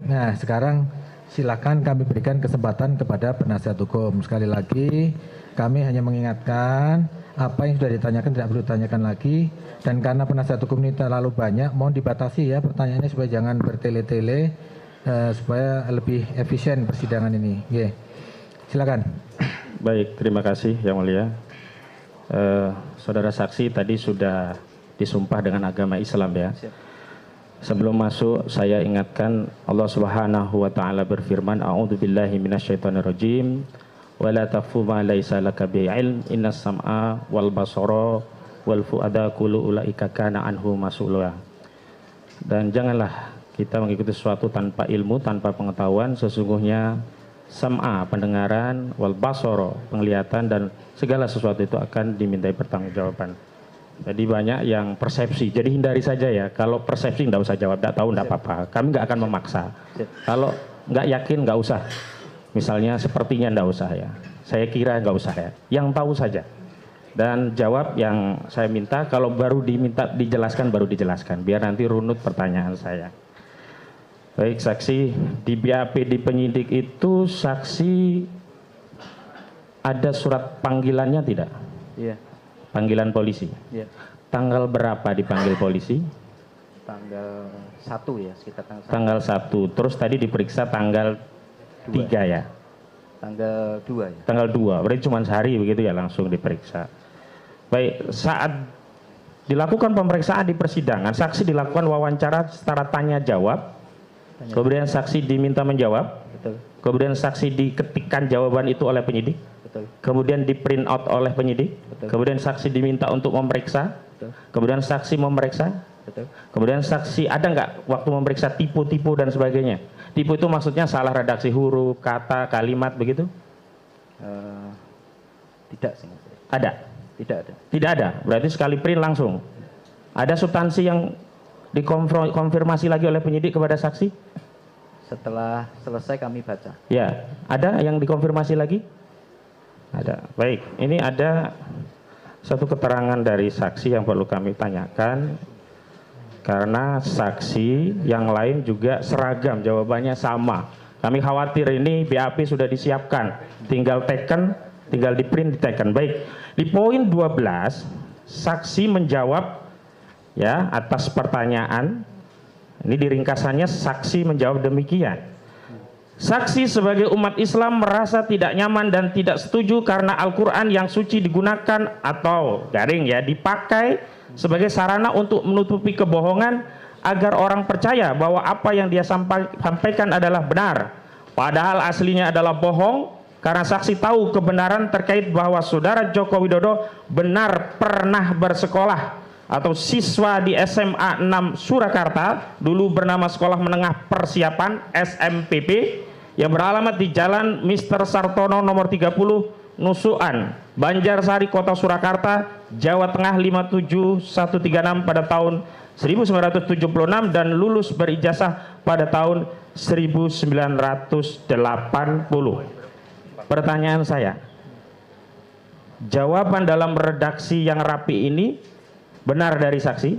Nah, sekarang silakan kami berikan kesempatan kepada penasihat hukum. Sekali lagi, kami hanya mengingatkan apa yang sudah ditanyakan tidak perlu ditanyakan lagi. Dan karena penasihat hukum ini terlalu banyak, mohon dibatasi ya pertanyaannya supaya jangan bertele-tele, supaya lebih efisien persidangan ini. Oke, silakan. Baik, terima kasih Yang Mulia. Saudara saksi tadi sudah disumpah dengan agama Islam ya. Sebelum masuk saya ingatkan Allah Subhanahu wa taala berfirman, a'udzubillahi minasyaitonirrajim wa la taqfu ma laisa laka bi'ilm innas sam'a wal basara wal fuada kullu ulaika kana anhu mas'ula. Dan janganlah kita mengikuti sesuatu tanpa ilmu, tanpa pengetahuan. Sesungguhnya sam'a pendengaran, wal basara penglihatan, dan segala sesuatu itu akan dimintai pertanggungjawaban. Jadi banyak yang persepsi, jadi hindari saja ya. Kalau persepsi nggak usah jawab, nggak tahu nggak apa-apa. Kami nggak akan memaksa. Kalau nggak yakin nggak usah. Misalnya sepertinya nggak usah ya. Saya kira nggak usah ya. Yang tahu saja. Dan jawab yang saya minta. Kalau baru diminta dijelaskan baru dijelaskan. Biar nanti runut pertanyaan saya. Baik saksi, di BAP di penyidik itu saksi ada surat panggilannya tidak? Iya. Panggilan polisi. Iya. Tanggal berapa dipanggil polisi? Tanggal 1 ya, sekitar tanggal 1. Tanggal 1. Terus tadi diperiksa tanggal 3 ya? Tanggal 2 ya. Tanggal 2. Berarti cuma sehari begitu ya langsung diperiksa. Baik, saat dilakukan pemeriksaan di persidangan, saksi dilakukan wawancara secara tanya jawab. Kemudian saksi diminta menjawab. Betul. Kemudian saksi diketikkan jawaban itu oleh penyidik. Betul. Kemudian di print out oleh penyidik. Betul. Kemudian saksi diminta untuk memeriksa. Betul. Kemudian saksi memeriksa. Betul. Kemudian saksi ada nggak waktu memeriksa tipu-tipu dan sebagainya? Tipu itu maksudnya salah redaksi huruf, kata, kalimat begitu? Tidak sih. Ada? Tidak ada. Tidak ada. Berarti sekali print langsung. Ada substansi yang dikonfirmasi lagi oleh penyidik kepada saksi? Setelah selesai kami baca. Ya, ada yang dikonfirmasi lagi? Ada. Baik, ini ada satu keterangan dari saksi yang perlu kami tanyakan. Karena saksi yang lain juga seragam, jawabannya sama. Kami khawatir ini BAP sudah disiapkan, tinggal taken, tinggal di print, di taken. Baik, di poin 12, saksi menjawab ya atas pertanyaan. Ini diringkasannya saksi menjawab demikian. Saksi sebagai umat Islam merasa tidak nyaman dan tidak setuju karena Al-Quran yang suci digunakan atau garing ya dipakai sebagai sarana untuk menutupi kebohongan agar orang percaya bahwa apa yang dia sampaikan adalah benar. Padahal aslinya adalah bohong karena saksi tahu kebenaran terkait bahwa saudara Joko Widodo benar pernah bersekolah atau siswa di SMA 6 Surakarta, dulu bernama Sekolah Menengah Persiapan SMPP, yang beralamat di Jalan Mr. Sartono nomor 30 Nusukan, Banjarsari, Kota Surakarta, Jawa Tengah 57136 pada tahun 1976 dan lulus berijazah pada tahun 1980. Pertanyaan saya, jawaban dalam redaksi yang rapi ini benar dari saksi?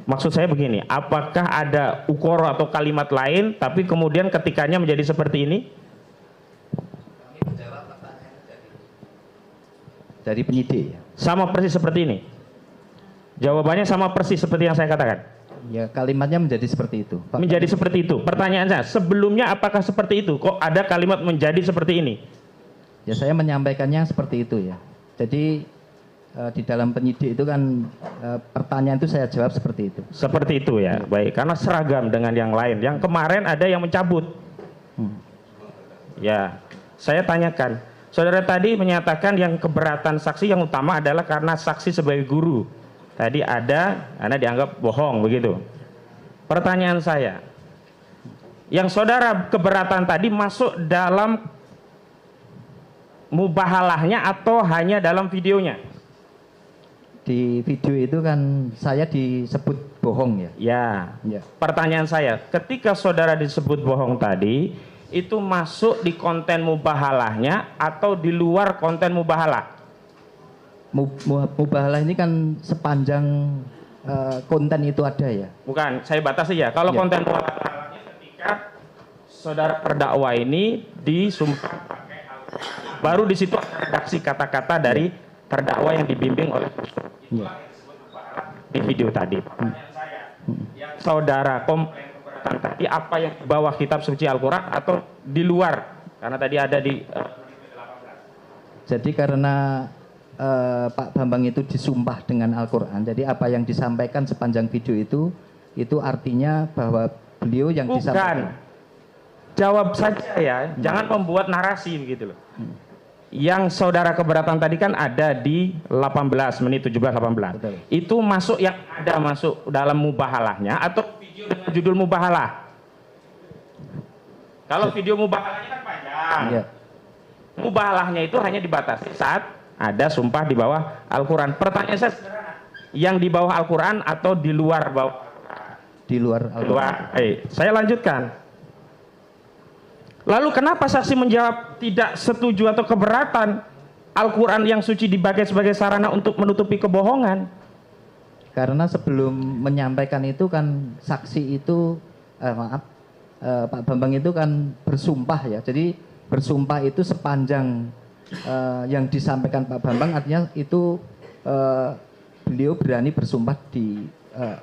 Maksud saya begini, apakah ada ukoro atau kalimat lain tapi kemudian ketikanya menjadi seperti ini? Dari penyidik ya. Sama persis seperti ini? Jawabannya sama persis seperti yang saya katakan? Ya, kalimatnya menjadi seperti itu, Pak. Menjadi seperti itu. Pertanyaan saya, sebelumnya apakah seperti itu? Kok ada kalimat menjadi seperti ini? Ya, saya menyampaikannya seperti itu ya. Jadi di dalam penyidik itu kan pertanyaan itu saya jawab seperti itu. Seperti itu ya, baik. Karena seragam dengan yang lain. Yang kemarin ada yang mencabut. Ya, saya tanyakan. Saudara tadi menyatakan yang keberatan saksi yang utama adalah karena saksi sebagai guru. Tadi ada, karena dianggap bohong begitu. Pertanyaan saya, yang saudara keberatan tadi masuk dalam mubahalahnya atau hanya dalam videonya? Di video itu kan saya disebut bohong ya. Ya. Pertanyaan saya, ketika saudara disebut bohong tadi, itu masuk di konten mubahalahnya atau di luar konten mubahalah? Mubahalah ini kan sepanjang konten itu ada ya. Bukan, saya batasi ya. Kalau konten mubahalah saudara terdakwa ini disumpah baru di situ ada redaksi kata-kata dari terdakwa yang dibimbing oleh di video tadi. Yang saudara komplain keberatan tadi apa yang di bawah kitab suci Al-Quran atau di luar? Karena tadi ada di Jadi karena Pak Bambang itu disumpah dengan Al-Quran, jadi apa yang disampaikan sepanjang video itu artinya bahwa beliau yang bukan. disampaikan. Jawab saja ya, jangan membuat narasi begitu loh. Yang saudara keberatan tadi kan ada di 18 menit 17-18. Betul. Itu masuk yang ada masuk dalam mubahalahnya atau video dengan judul mubahalah? Kalau video mubahalahnya kan panjang. Iya. Mubahalahnya itu hanya dibatasi saat ada sumpah di bawah Al-Quran. Pertanyaan saya sederhana, yang di bawah Al-Quran atau di luar bawah? Di luar Al-Quran. Saya lanjutkan. Lalu kenapa saksi menjawab tidak setuju atau keberatan Al-Quran yang suci dipakai sebagai sarana untuk menutupi kebohongan? Karena sebelum menyampaikan itu kan saksi itu, Pak Bambang itu kan bersumpah ya. Jadi bersumpah itu sepanjang yang disampaikan Pak Bambang artinya itu beliau berani bersumpah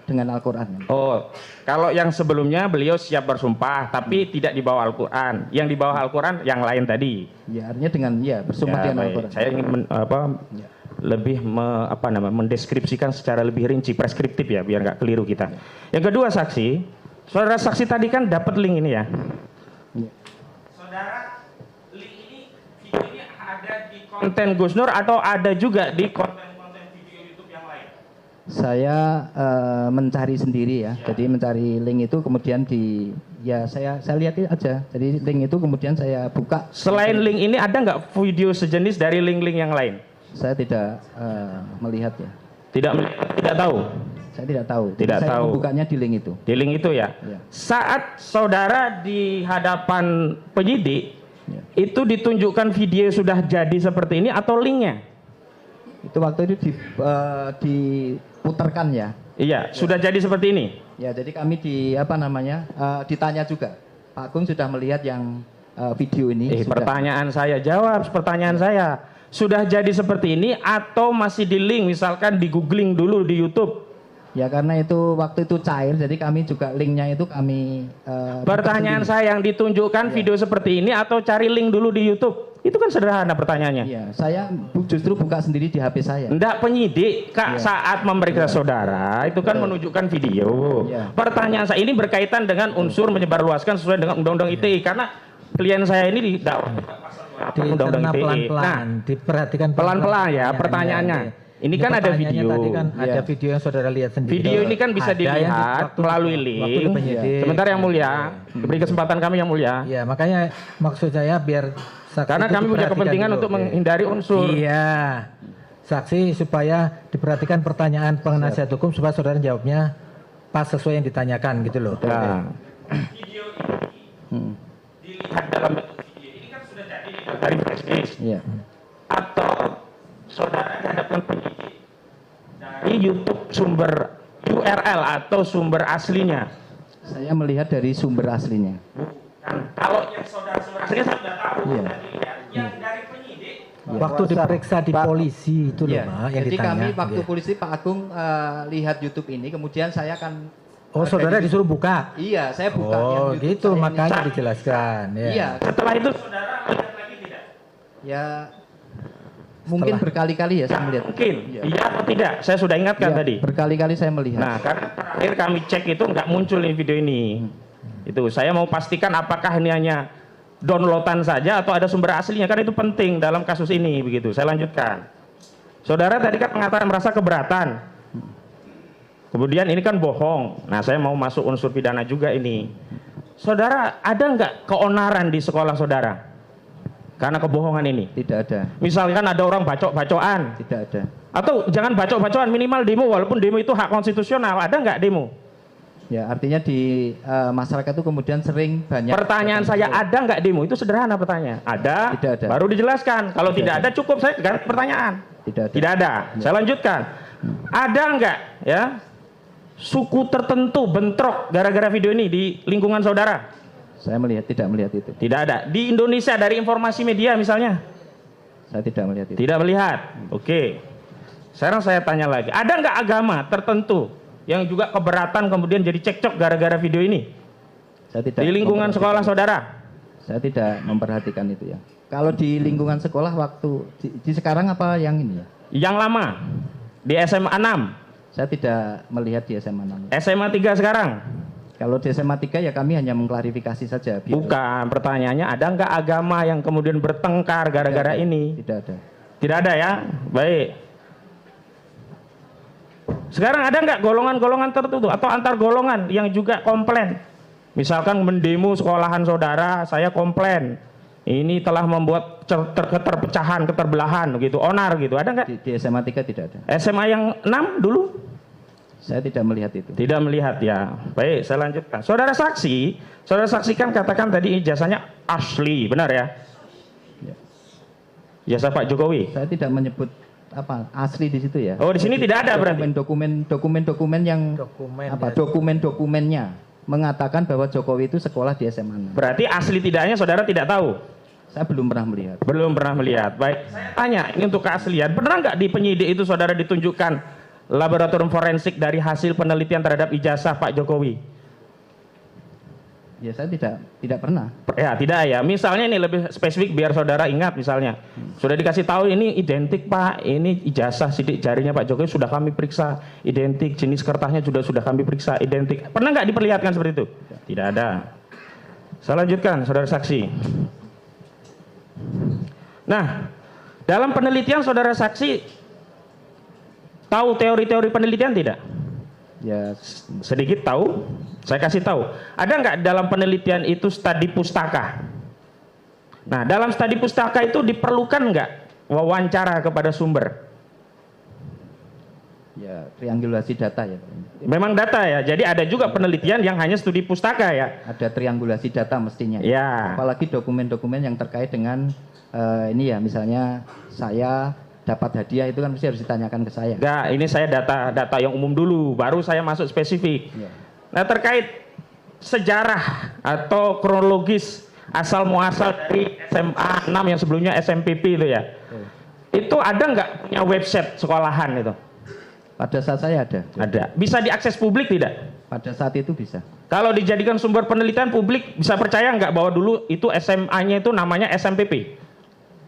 dengan Al-Quran. Oh, kalau yang sebelumnya beliau siap bersumpah tapi tidak di bawah Al-Quran. Yang di bawah Al-Quran yang lain tadi. Ya artinya dengan bersumpah dengan baik. Al-Quran. Saya ingin lebih mendeskripsikan secara lebih rinci, preskriptif ya, biar nggak keliru kita. Yang kedua saksi, saudara saksi tadi kan dapat link ini ya. Ya. Saudara, link ini, video ini ada di konten Gus Nur atau ada juga di konten-konten video YouTube yang lain? Saya mencari sendiri ya. Jadi mencari link itu kemudian saya lihat aja. Jadi link itu kemudian saya buka. Selain link ini ada nggak video sejenis dari link-link yang lain? Saya tidak melihat ya. Tidak tahu. Saya tidak tahu. Tidak saya tahu. membukanya di link itu. Di link itu ya. Ya. Saat saudara di hadapan penyidik, Ya. itu ditunjukkan video sudah jadi seperti ini atau linknya? Itu waktu itu diputarkan ya. Iya, sudah jadi seperti ini. Ya, jadi kami ditanya juga. Pak Agung sudah melihat yang video ini. Sudah. Pertanyaan saya, jawab pertanyaan saya. Sudah jadi seperti ini atau masih di link, misalkan di googling dulu di YouTube? Ya karena itu waktu itu cair, jadi kami juga linknya itu kami. Pertanyaan saya, yang ditunjukkan video seperti ini atau cari link dulu di YouTube? Itu kan sederhana pertanyaannya. Iya, saya justru buka sendiri di HP saya. Enggak, penyidik saat memeriksa saudara itu kan menunjukkan video. Iya. Pertanyaan saya ini berkaitan dengan unsur menyebarluaskan sesuai dengan Undang-Undang ITE, karena klien saya ini didakwa Undang-Undang ITE. Pelan-pelan, diperhatikan pelan-pelan ya pertanyaannya. Ini kan ada video. Tadi kan ada video yang saudara lihat sendiri. Video ini kan bisa dilihat melalui link. Sebentar yang mulia, beri kesempatan kami yang mulia. Ya, makanya maksud saya biar saksi karena kami punya kepentingan dulu. untuk menghindari unsur. Iya. Saksi supaya diperhatikan pertanyaan penasihat hukum supaya saudara jawabnya pas sesuai yang ditanyakan gitu loh. Ya. Video ini dilihat dalam bentuk video ini kan sudah jadi dari flash. Iya. Atau saudara dihadapkan penyidik dari YouTube sumber URL atau sumber aslinya? Saya melihat dari sumber aslinya. Kalau yang saudara sumber aslinya saya sudah tahu. Iya. Yang dari penyidik. Waktu diperiksa di polisi itu loh, Iya. Pak, yang Jadi ditanya. kami waktu Iya. polisi Pak Agung lihat YouTube ini, kemudian saya akan. Oh, saudara disuruh buka. Iya, saya buka. Oh, yang YouTube gitu saya makanya ini. dijelaskan. Ya. Iya. Setelah itu saudara melihat lagi tidak? Ya. Mungkin berkali-kali ya saya melihat. Mungkin. Iya. Iya atau tidak? Saya sudah ingatkan Iya, tadi. berkali-kali saya melihat. Nah, karena terakhir kami cek itu nggak muncul ini video ini. Itu saya mau pastikan apakah ini hanya downloadan saja atau ada sumber aslinya, kan itu penting dalam kasus ini begitu. Saya lanjutkan. Saudara tadi kan mengatakan merasa keberatan. Kemudian ini kan bohong. Nah, saya mau masuk unsur pidana juga ini. Saudara, ada nggak keonaran di sekolah saudara? Karena kebohongan ini. Tidak ada. Misalkan ada orang bacok-bacokan. Tidak ada. Atau jangan bacok-bacokan, minimal demo, walaupun demo itu hak konstitusional. Ada nggak demo? Ya, artinya di masyarakat itu kemudian sering banyak. Pertanyaan saya, ada nggak demo? Itu sederhana pertanyaan. Ada, Tidak ada. baru dijelaskan. Kalau tidak ada, cukup saya ganti pertanyaan. Tidak ada. Tidak ada. Saya lanjutkan. Ada nggak ya suku tertentu bentrok gara-gara video ini di lingkungan saudara? Saya tidak melihat itu. Tidak ada. Di Indonesia dari informasi media misalnya? Saya tidak melihat itu. Tidak melihat. Oke. Sekarang saya tanya lagi. Ada nggak agama tertentu yang juga keberatan kemudian jadi cekcok gara-gara video ini? Saya tidak Di lingkungan sekolah saudara? Saya tidak memperhatikan itu ya. Kalau di lingkungan sekolah waktu di sekarang apa yang ini ya? Yang lama? Di SMA 6? Saya tidak melihat di SMA 6. SMA 3 sekarang? Kalau di SMA 3 ya kami hanya mengklarifikasi saja. Bukan, pertanyaannya ada nggak agama yang kemudian bertengkar gara-gara ini? Tidak ada. Tidak ada ya? Baik. Sekarang ada nggak golongan-golongan tertentu atau antar golongan yang juga komplain? Misalkan mendemo sekolahan saudara, saya komplain. Ini telah membuat keterpecahan, keterbelahan gitu, onar gitu. Ada nggak? Di SMA 3 tidak ada. SMA yang 6 dulu? Saya tidak melihat itu. Tidak melihat ya. Baik, saya lanjutkan. Saudara saksikan katakan tadi ijazahnya asli, benar ya? Ya. Ijazah Pak Jokowi. Saya tidak menyebut apa asli di situ ya. Oh, di sini tidak ada berarti. Dokumen-dokumen yang dokumennya mengatakan bahwa Jokowi itu sekolah di SMA 6. Berarti asli tidaknya saudara tidak tahu? Saya belum pernah melihat. Belum pernah melihat. Baik, saya tanya ini untuk keaslian. Benar nggak di penyidik itu saudara ditunjukkan laboratorium forensik dari hasil penelitian terhadap ijazah Pak Jokowi? Ya saya tidak pernah. Ya tidak ya. Misalnya ini lebih spesifik biar saudara ingat misalnya. Sudah dikasih tahu ini identik Pak, ini ijazah sidik jarinya Pak Jokowi sudah kami periksa identik, jenis kertasnya sudah kami periksa identik. Pernah nggak diperlihatkan seperti itu? Tidak ada. Saya lanjutkan saudara saksi. Nah, dalam penelitian saudara saksi tahu teori-teori penelitian tidak? Ya Sedikit tahu, saya kasih tahu. Ada nggak dalam penelitian itu studi pustaka? Nah, dalam studi pustaka itu diperlukan nggak wawancara kepada sumber? ya triangulasi data ya. Memang data ya, jadi ada juga penelitian yang hanya studi pustaka ya? Ada triangulasi data mestinya. Ya. Apalagi dokumen-dokumen yang terkait dengan ini ya, misalnya saya dapat hadiah itu kan mesti harus ditanyakan ke saya. Enggak, ini saya data yang umum dulu, baru saya masuk spesifik. Ya. Nah, terkait sejarah atau kronologis asal muasal dari SMA 6 yang sebelumnya SMPP itu ya. Itu ada nggak punya website sekolahan itu? Pada saat saya ada. Ada. Bisa diakses publik tidak? Pada saat itu bisa. Kalau dijadikan sumber penelitian publik, bisa percaya nggak bahwa dulu itu SMA-nya itu namanya SMPP?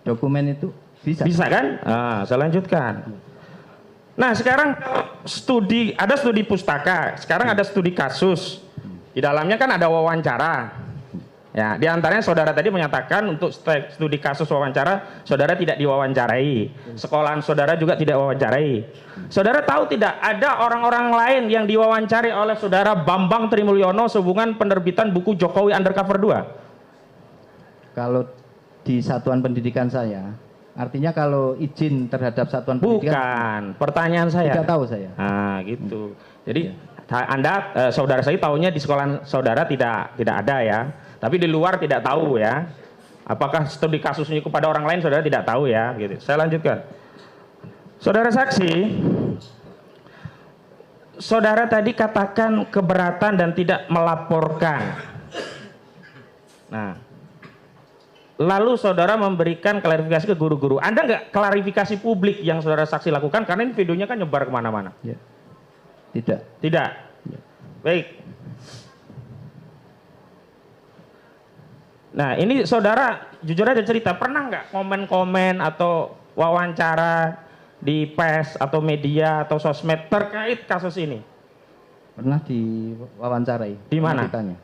Dokumen itu bisa. Bisa kan? Nah, saya lanjutkan. Nah, sekarang ada studi pustaka, sekarang ada studi kasus. Di dalamnya kan ada wawancara. Ya, di antaranya saudara tadi menyatakan untuk studi kasus wawancara, saudara tidak diwawancarai. Sekolahan saudara juga tidak wawancarai. Saudara tahu tidak ada orang-orang lain yang diwawancari oleh saudara Bambang Trimulyono sehubungan penerbitan buku Jokowi Undercover 2? Kalau di satuan pendidikan saya, artinya kalau izin terhadap satuan pendidikan. Bukan, pertanyaan saya. Tidak tahu saya. Nah, gitu. Jadi Anda, saudara saya tahunya di sekolah saudara tidak ada ya. Tapi di luar tidak tahu ya. Apakah studi kasusnya kepada orang lain saudara tidak tahu ya. Gitu. Saya lanjutkan. Saudara saksi, saudara tadi katakan keberatan dan tidak melaporkan. Nah, lalu saudara memberikan klarifikasi ke guru-guru. Ada nggak klarifikasi publik yang saudara saksi lakukan? Karena ini videonya kan nyebar kemana-mana. Ya. Tidak. Tidak. Baik. Nah, ini saudara jujur aja cerita, pernah nggak komen-komen atau wawancara di pers atau media atau sosmed terkait kasus ini? Pernah diwawancarai. Di mana? Ditanya.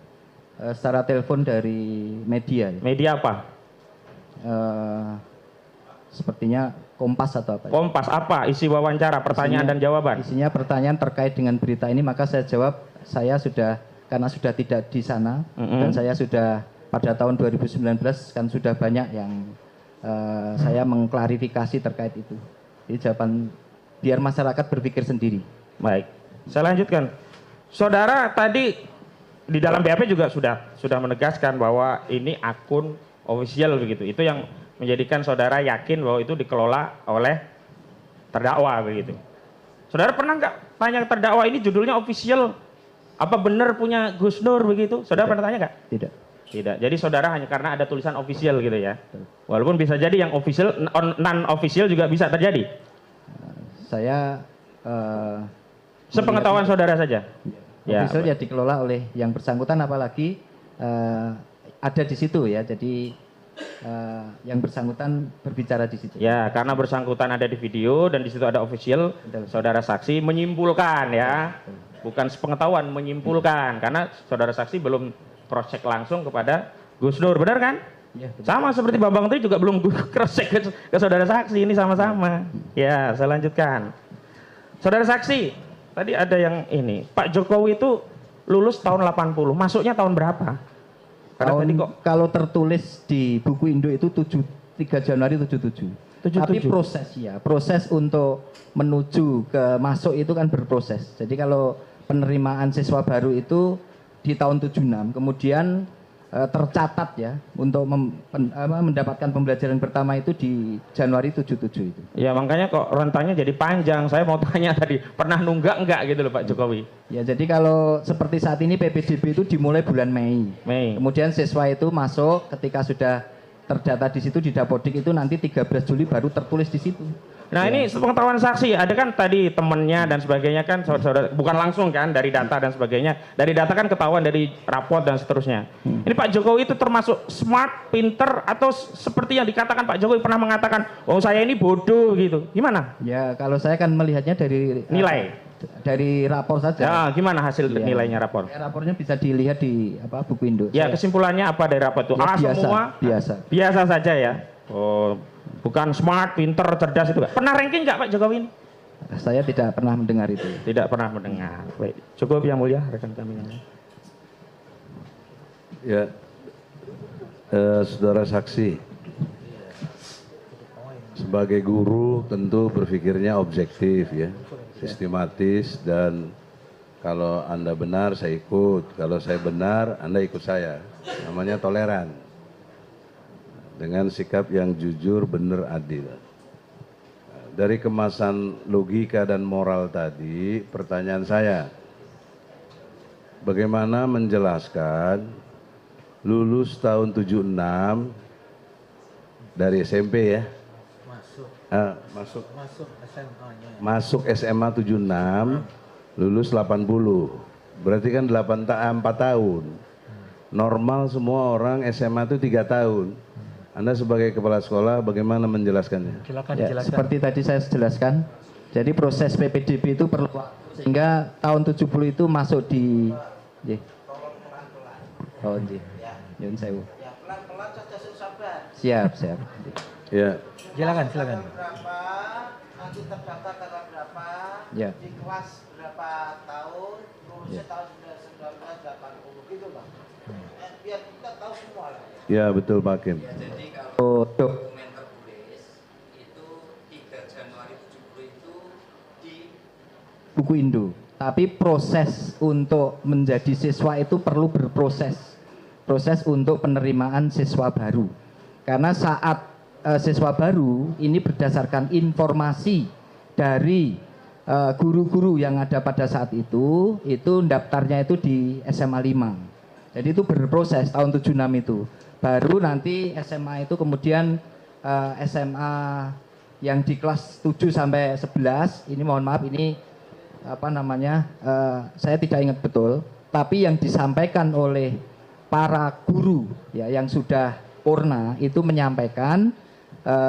Secara telepon dari media. Ya. Media apa? Sepertinya Kompas atau apa? Kompas apa? Isi wawancara, pertanyaan dan jawaban. Isinya pertanyaan terkait dengan berita ini, maka saya jawab saya sudah, karena sudah tidak di sana dan saya sudah pada tahun 2019 kan sudah banyak yang saya mengklarifikasi terkait itu. Jadi jawaban biar masyarakat berpikir sendiri. Baik, saya lanjutkan. Saudara tadi di dalam BAP juga sudah menegaskan bahwa ini akun official begitu. Itu yang menjadikan saudara yakin bahwa itu dikelola oleh terdakwa begitu. Saudara pernah nggak tanya terdakwa ini judulnya official? Apa benar punya Gus Nur begitu? Saudara pernah tanya nggak? Tidak. Tidak. Jadi saudara hanya karena ada tulisan official gitu ya. Walaupun bisa jadi yang official, non official juga bisa terjadi. Saya Sepengetahuan saudara saja. Ya. official ya dikelola oleh yang bersangkutan, apalagi ada di situ ya. Jadi yang bersangkutan berbicara di situ. Ya, karena bersangkutan ada di video dan di situ ada official, Betul. saudara saksi menyimpulkan ya. Bukan sepengetahuan, menyimpulkan karena saudara saksi belum cross check langsung kepada Gus Nur, benar kan? Ya, betul. Sama seperti Bambang Tri juga belum cross check ke saudara saksi, ini sama-sama. Ya, saya lanjutkan. Saudara saksi, tadi ada yang ini, Pak Jokowi itu lulus tahun 80, masuknya tahun berapa? Karena Tahun, tadi kok kalau tertulis di buku Indo itu 3 Januari 77. 77. Tapi proses untuk menuju ke masuk itu kan berproses. Jadi kalau penerimaan siswa baru itu di tahun 76, kemudian tercatat ya untuk mendapatkan pembelajaran pertama itu di Januari 77 itu. ya makanya kok rentangnya jadi panjang. Saya mau tanya tadi, pernah nunggak enggak gitu loh Pak Jokowi? Ya, jadi kalau seperti saat ini PPDB itu dimulai bulan Mei. Mei. Kemudian siswa itu masuk ketika sudah terdata di situ di Dapodik itu nanti 13 Juli baru tertulis di situ. Nah ini sepengetahuan saksi, ada kan tadi temennya dan sebagainya kan, saudara, bukan langsung kan dari data dan sebagainya. Dari data kan ketahuan dari raport dan seterusnya. Ini Pak Jokowi itu termasuk smart, pinter, atau seperti yang dikatakan Pak Jokowi pernah mengatakan, oh saya ini bodoh gitu. Gimana? Ya, kalau saya kan melihatnya dari Nilai? dari rapor saja. Ya, gimana hasil Ya. nilainya rapor? Ya, rapornya bisa dilihat di buku Indo. Ya kesimpulannya apa dari rapor itu? Ya, A biasa, semua? biasa. Biasa saja ya? Oh, bukan smart, pinter, cerdas itu. Pernah ranking nggak Pak Jokowi ini? Saya tidak pernah mendengar itu. Tidak pernah mendengar. Baik, cukup yang mulia rekan kami yang lain. Ya, saudara saksi, sebagai guru tentu berpikirnya objektif ya, sistematis, dan kalau Anda benar saya ikut, kalau saya benar Anda ikut saya. Namanya toleran. Dengan sikap yang jujur, benar, adil. Dari kemasan logika dan moral tadi, pertanyaan saya, bagaimana menjelaskan lulus tahun 76 dari SMP ya? Masuk SMA 76, lulus 80. Berarti kan 4 tahun. Normal semua orang SMA itu 3 tahun. Anda sebagai kepala sekolah bagaimana menjelaskannya? Silakan Ya, dijelaskan. seperti tadi saya jelaskan. Jadi proses PPDB itu perlu waktu sehingga tahun 70 itu masuk di nggih. Oh, nggih. Nyun sewu. Ya pelan-pelan saja sabar. Siap. Ya, Silakan. Berapa, nanti terdaftar tanggal berapa, Ya. di kelas berapa tahun, lulusnya tahun 1980 gitu loh. Biar kita tahu semua lah. ya betul Pak Hakim. Jadi kalau dokumen tertulis itu 3 Januari 70 itu di buku Indo. Tapi proses untuk menjadi siswa itu perlu berproses. Proses untuk penerimaan siswa baru. Karena saat siswa baru ini berdasarkan informasi dari guru-guru yang ada pada saat itu daftarnya itu di SMA 5. Jadi itu berproses tahun 76 itu. Baru nanti SMA itu kemudian SMA yang di kelas 7 sampai 11, ini mohon maaf ini saya tidak ingat betul, tapi yang disampaikan oleh para guru ya yang sudah purna itu menyampaikan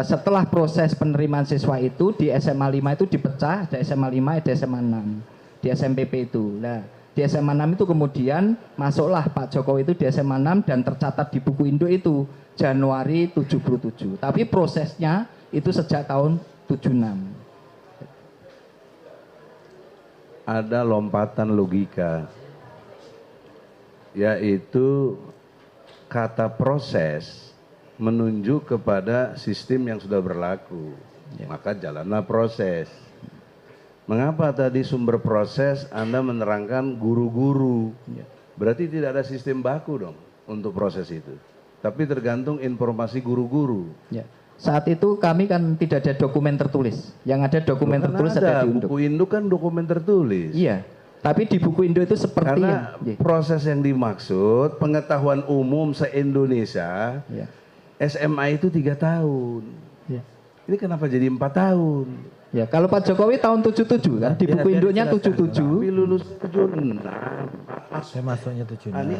setelah proses penerimaan siswa itu di SMA 5 itu dipecah, ada SMA 5, ada SMA 6 di SMPP itu. Nah, di SMA 6 itu kemudian masuklah Pak Jokowi itu di SMA 6 dan tercatat di buku Indo itu Januari 77. Tapi prosesnya itu sejak tahun 76. Ada lompatan logika, yaitu kata proses menunjuk kepada sistem yang sudah berlaku. Maka jalanlah proses. Mengapa tadi sumber proses Anda menerangkan guru-guru? Berarti tidak ada sistem baku dong untuk proses itu. Tapi tergantung informasi guru-guru. Ya. Saat itu kami kan tidak ada dokumen tertulis. Yang ada dokumen Kan tertulis ada ada di Unduk. buku induk kan dokumen tertulis. Iya. Tapi di buku Indo itu seperti Karena proses yang dimaksud pengetahuan umum se-Indonesia, ya. SMA itu 3 tahun. Ya. Ini kenapa jadi 4 tahun? Ya, kalau Pak Jokowi tahun 77 kan, di buku Indonya 77. Tapi lulus 76. Saya masuknya 76. Ini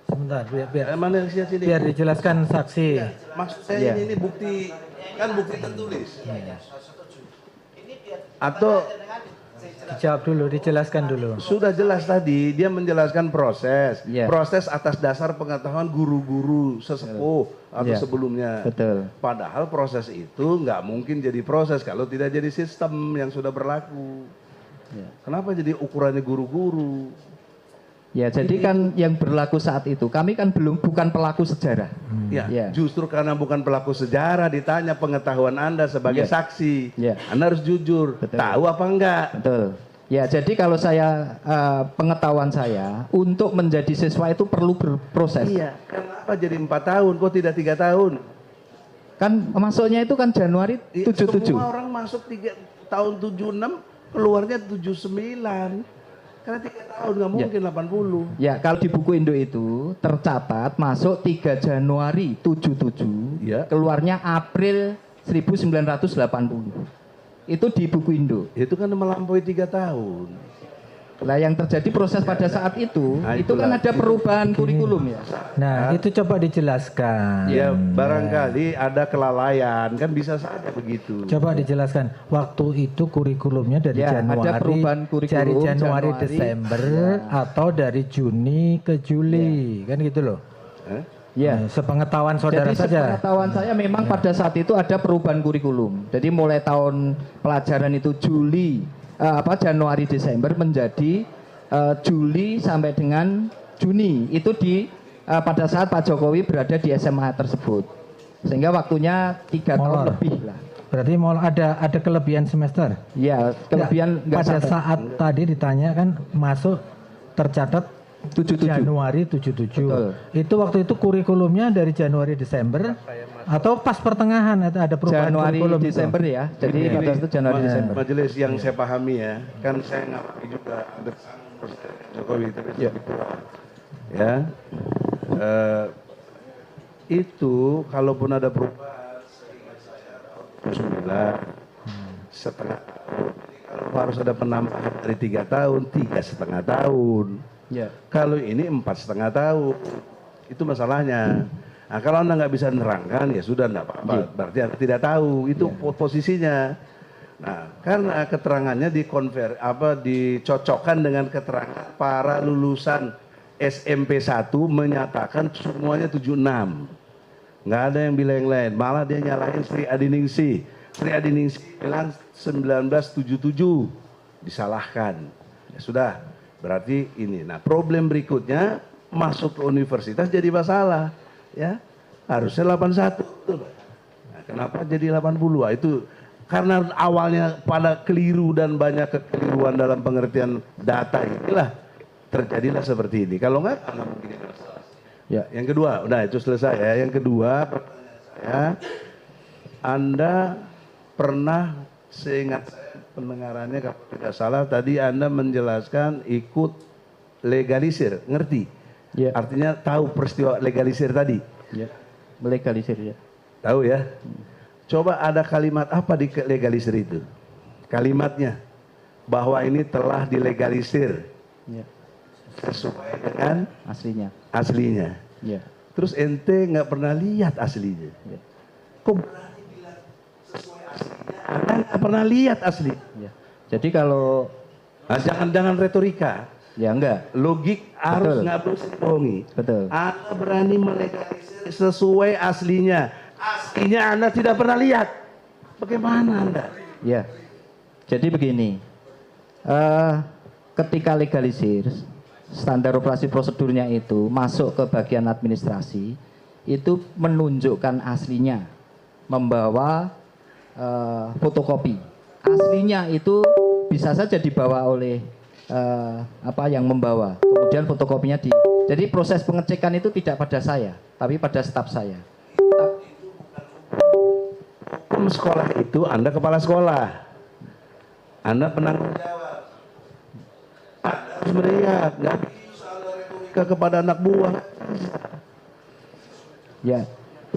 Sebentar, biar mana yang sini? biar dijelaskan saksi. Maksud saya Ya. ini bukti, kan bukti tertulis. Ini biar Atau Dijawab dulu, dijelaskan dulu. sudah jelas tadi dia menjelaskan proses, Ya. proses atas dasar pengetahuan guru-guru sesepuh atau Ya. sebelumnya. Betul. Padahal proses itu nggak mungkin jadi proses kalau tidak jadi sistem yang sudah berlaku. Ya. Kenapa jadi ukurannya guru-guru? Ya, jadi kan yang berlaku saat itu, kami kan bukan pelaku sejarah. Ya, Ya. justru karena bukan pelaku sejarah ditanya pengetahuan Anda sebagai Ya. saksi. Ya. Anda harus jujur, Betul. tahu apa enggak? Betul. Ya, jadi kalau saya pengetahuan saya untuk menjadi siswa itu perlu berproses. Iya, kenapa jadi 4 tahun kok tidak 3 tahun? Kan masuknya itu kan Januari 77. Semua orang masuk 3 tahun 76, keluarnya 79. Karena 3 tahun nggak mungkin 80. Ya, kalau di buku Indo itu tercatat masuk 3 Januari 77, Ya. keluarnya April 1980. Itu di buku Indo. Itu kan melampaui 3 tahun. Lah yang terjadi proses pada saat itu, Nah, itu kan itulah. ada perubahan kurikulum ya. Nah, itu coba dijelaskan. Ya, barangkali ada kelalaian, kan bisa saja begitu. Coba dijelaskan. Waktu itu kurikulumnya dari Ya, ada Januari, perubahan kurikulum, dari Januari, Januari, Desember, ya. atau dari Juni ke Juli, kan gitu loh. Hah? Ya. Nah, sepengetahuan saudara Jadi saja. sepengetahuan saya memang pada saat itu ada perubahan kurikulum. Jadi mulai tahun pelajaran itu Januari Desember menjadi Juli sampai dengan Juni. Itu pada saat Pak Jokowi berada di SMA tersebut. Sehingga waktunya 3 tahun Molor. lebih lah. Berarti mau ada kelebihan semester. Ya, kelebihan nggak Pada sampai saat tadi ditanya kan masuk tercatat 77. Januari 77. Betul. Itu waktu itu kurikulumnya dari Januari Desember atau pas pertengahan ada perubahan Januari kurikulum itu? Desember ya. Jadi pada saat itu Januari Desember. Majelis yang saya pahami ya, kan saya ngamati juga ada Jokowi tapi ya. Itu kalaupun ada perubahan seingat saya 9 setengah tahun. Kalau harus ada penambahan dari 3 tahun, 3,5 tahun. Ya. Kalau ini 4,5 tahun, itu masalahnya. Nah, kalau Anda nggak bisa menerangkan, ya sudah nggak apa-apa. Berarti Anda tidak tahu, itu posisinya. Nah, karena keterangannya dicocokkan dengan keterangan para lulusan SMP 1 menyatakan semuanya 76. Nggak ada yang bilang yang lain, malah dia nyalahin Sri Adiningsih. Sri Adiningsih bilang 1977, disalahkan. Ya sudah. Berarti ini. Nah, problem berikutnya masuk ke universitas jadi masalah, ya. Harusnya 81. Nah, kenapa jadi 80? Nah, itu karena awalnya pada keliru dan banyak kekeliruan dalam pengertian data inilah terjadilah seperti ini. Kalau enggak mungkin masalah. Ya, yang kedua, udah itu selesai ya. Yang kedua, pertanyaan saya, Anda pernah seingat saya pendengarannya kalau tidak salah tadi Anda menjelaskan ikut legalisir, ngerti? Ya. Artinya tahu peristiwa legalisir tadi? Ya. Melegalisir ya. Tahu ya? Coba ada kalimat apa di legalisir itu? Kalimatnya bahwa ini telah dilegalisir Ya. sesuai dengan Aslinya. Ya. Terus ente nggak pernah lihat aslinya? Ya. Kok berani bilang sesuai aslinya? Anda nggak pernah lihat asli. Ya. Jadi kalau Nah, jangan retorika. ya enggak. Logik harus Betul. nggak boleh bohongi. Betul. Anda berani melegalisir sesuai aslinya. Aslinya Anda tidak pernah lihat. Bagaimana Anda? Ya. Jadi begini. Ketika legalisir, standar operasi prosedurnya itu masuk ke bagian administrasi, itu menunjukkan aslinya, membawa fotokopi. Aslinya itu bisa saja dibawa oleh yang membawa. Kemudian fotokopinya jadi proses pengecekan itu tidak pada saya, tapi pada staf saya. Hukum sekolah itu Anda kepala sekolah. Anda penanggung jawab. Anda harus melihat, nggak bisa Anda retorika kepada anak buah. Ya,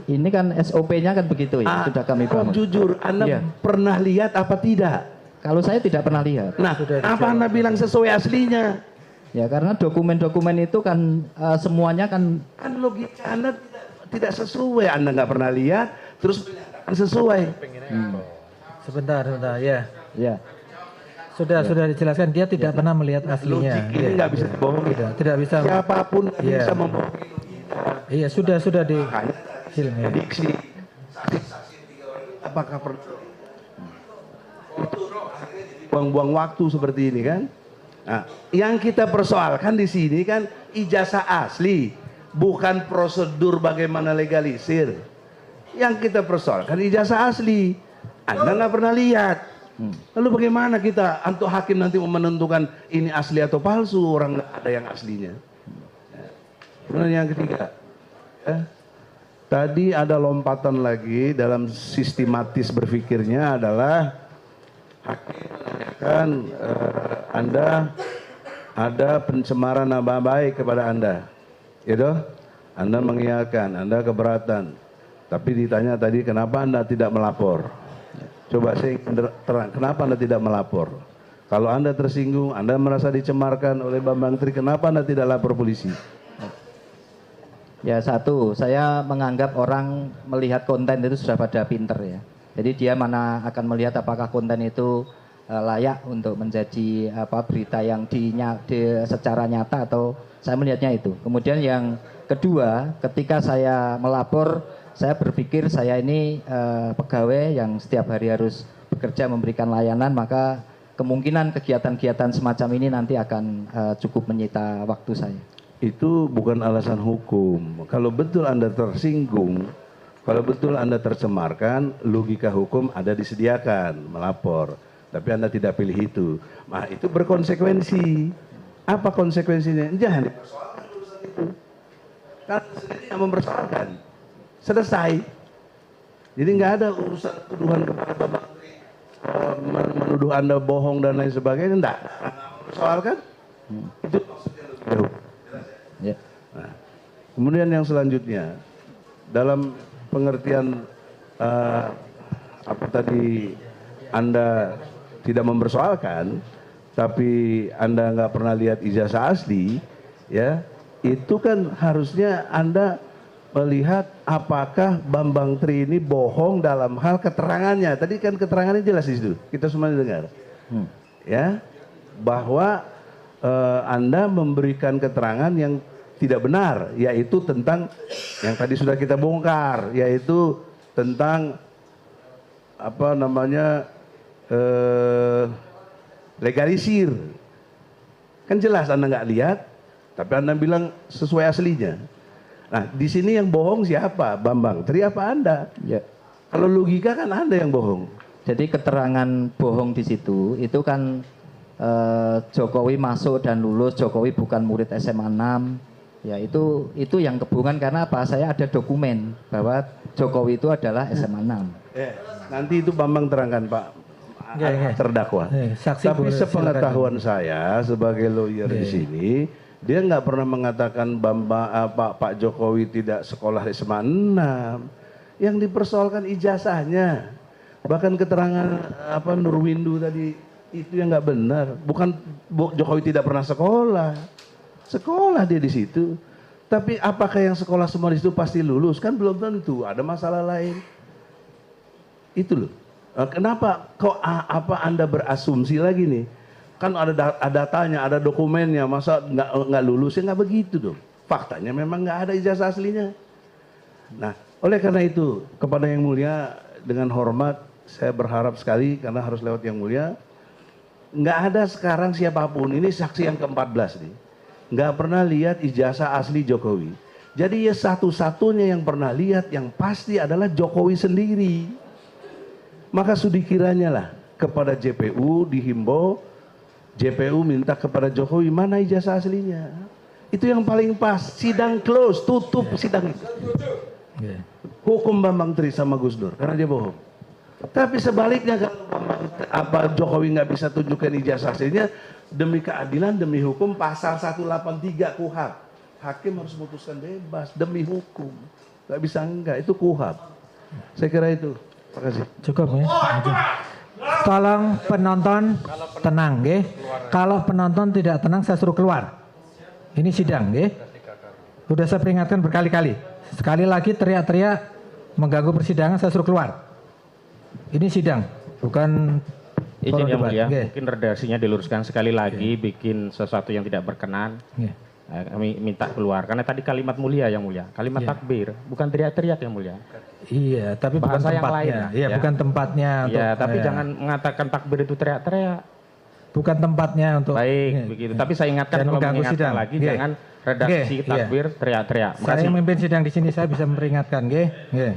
ini kan SOP-nya kan begitu ya, sudah kami bangun. Jujur, Anda Iya. pernah lihat apa tidak? Kalau saya tidak pernah lihat. Nah, apa Anda bilang sesuai aslinya? Ya, karena dokumen-dokumen itu kan semuanya kan Kan logika Anda tidak sesuai. Anda nggak pernah lihat, terus menyatakan sesuai. Sebentar, ya. ya. Sudah dijelaskan dia tidak pernah melihat aslinya. Logik ini nggak bisa dibohongi. Tidak bisa. Siapapun Iya. bisa membohongi. Iya, sudah di filmnya. Diksi. Saksi-saksi 3 orang itu apakah perlu buang-buang waktu seperti ini kan? Nah, yang kita persoalkan di sini kan ijazah asli, bukan prosedur bagaimana legalisir. Yang kita persoalkan ijazah asli. Anda nggak pernah lihat. Lalu bagaimana kita untuk hakim nanti menentukan ini asli atau palsu, orang nggak ada yang aslinya. Kemudian yang ketiga, tadi ada lompatan lagi dalam sistematis berpikirnya adalah hakim menanyakan Anda ada pencemaran nama baik kepada Anda, gitu? Anda mengiyakan, Anda keberatan, tapi ditanya tadi kenapa Anda tidak melapor? Coba saya terang, kenapa Anda tidak melapor? Kalau Anda tersinggung, Anda merasa dicemarkan oleh Bambang Tri, kenapa Anda tidak lapor polisi? Ya, satu, saya menganggap orang melihat konten itu sudah pada pinter ya. Jadi dia mana akan melihat apakah konten itu layak untuk menjadi berita yang secara nyata, atau saya melihatnya itu. Kemudian yang kedua, ketika saya melapor, saya berpikir saya ini pegawai yang setiap hari harus bekerja memberikan layanan, maka kemungkinan kegiatan-kegiatan semacam ini nanti akan cukup menyita waktu saya. Itu bukan alasan hukum. Kalau betul Anda tersinggung, kalau betul Anda tercemarkan, logika hukum ada disediakan, melapor. Tapi Anda tidak pilih itu. Nah, itu berkonsekuensi. Apa konsekuensinya? Jangan dipersoalkan urusan itu. Karena sendiri yang mempersoalkan. Selesai. Jadi nggak ada urusan tuduhan kepada Bambang Tri, menuduh Anda bohong dan lain sebagainya. Enggak. Mempersoalkan. Itu maksudnya logika hukum. Ya. Nah, kemudian yang selanjutnya, dalam pengertian apa tadi Anda tidak mempersoalkan, tapi Anda nggak pernah lihat ijazah asli, ya itu kan harusnya Anda melihat apakah Bambang Tri ini bohong dalam hal keterangannya. Tadi kan keterangannya jelas di situ, kita semua dengar, ya bahwa Anda memberikan keterangan yang tidak benar, yaitu tentang yang tadi sudah kita bongkar, yaitu tentang apa namanya legalisir. Kan jelas Anda nggak lihat, tapi Anda bilang sesuai aslinya. Nah, di sini yang bohong siapa? Bambang Tri apa Anda? Ya. Kalau logika kan Anda yang bohong. Jadi keterangan bohong di situ itu kan Jokowi masuk dan lulus, Jokowi bukan murid SMA 6. Ya, itu yang kebohongan. Karena apa? Saya ada dokumen bahwa Jokowi itu adalah SMA 6. Nanti itu Bambang terangkan, Pak. Terdakwa. Saksi Tapi boleh, sepengetahuan saya sebagai lawyer di sini, dia nggak pernah mengatakan Pak Jokowi tidak sekolah SMA 6. Yang dipersoalkan ijazahnya. Bahkan keterangan Nurwindu tadi itu yang nggak benar. Bukan Jokowi tidak pernah sekolah. Sekolah dia di situ. Tapi apakah yang sekolah semua di situ pasti lulus? Kan belum tentu. Ada masalah lain. Itu loh. Kenapa kok Anda berasumsi lagi nih? Kan ada datanya, ada dokumennya. Masa nggak lulus? Ya nggak begitu dong. Faktanya memang nggak ada ijazah aslinya. Nah, oleh karena itu kepada Yang Mulia dengan hormat saya berharap sekali, karena harus lewat Yang Mulia. Nggak ada sekarang siapapun, ini saksi yang ke-14 nih, nggak pernah lihat ijazah asli Jokowi. Jadi ya satu-satunya yang pernah lihat yang pasti adalah Jokowi sendiri. Maka sudi kiranya lah kepada JPU dihimbau, JPU minta kepada Jokowi mana ijazah aslinya. Itu yang paling pas, sidang close, tutup sidang itu. Hukum Bambang Tri sama Gus Dur, karena dia bohong. Tapi sebaliknya kalau Jokowi nggak bisa tunjukkan ijazah aslinya, demi keadilan, demi hukum, pasal 183 KUHP. Hakim harus memutuskan bebas demi hukum. Nggak bisa enggak, itu KUHP. Saya kira itu. Terima kasih. Cukup ya. Tolong penonton tenang, nggih. Kalau penonton tidak tenang, saya suruh keluar. Ini sidang, nggih. Sudah saya peringatkan berkali-kali. Sekali lagi teriak-teriak mengganggu persidangan, saya suruh keluar. Ini sidang, bukan Izin forum yang debat. mulia, Nggih. mungkin redaksinya diluruskan sekali lagi, bikin sesuatu yang tidak berkenan. Nggih. Kami minta keluar, karena tadi kalimat mulia yang mulia, kalimat takbir, bukan teriak-teriak yang mulia. Iya, tapi bukan Bahasa yang tempatnya. lain, Iya, ya. bukan tempatnya untuk. Ya, tapi ya. jangan mengatakan takbir itu teriak-teriak. Bukan tempatnya untuk. Baik, Iya, begitu. iya. Tapi saya ingatkan Jangan kalau mengganggu mengingatkan sidang. lagi, Nggih. jangan redaksi Nggih, iya. takbir teriak-teriak. Saya yang memimpin sidang di sini, saya bisa memperingatkan, nggih. Nggih.